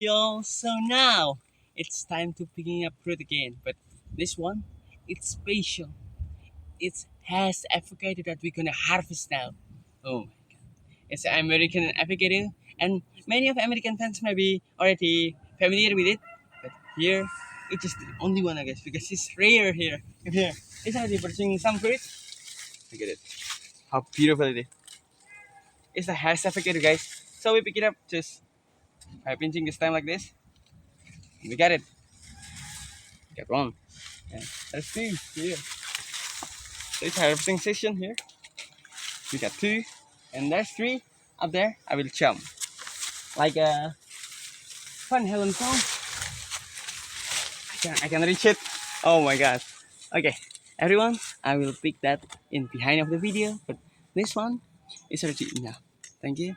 Yo, so now it's time to picking up fruit again. But this one, it's special. It has avocado that we're gonna harvest now. Oh, it's an American avocado, and many of American fans may be already familiar with it. But here, it's just the only one, I guess, because it's rare here. Here, it's already producing some fruit. Look at it, how beautiful it is. It's a hash avocado, guys. So we pick it up just by pinching this time like this. We got it. Get one. Yeah. There's two here. There's harvesting session here. We got two, and there's three up there. I will jump like a Fun Helen song. I can reach it. Oh my god. Okay, everyone, I will pick that in behind of the video, but this one is already enough. Thank you.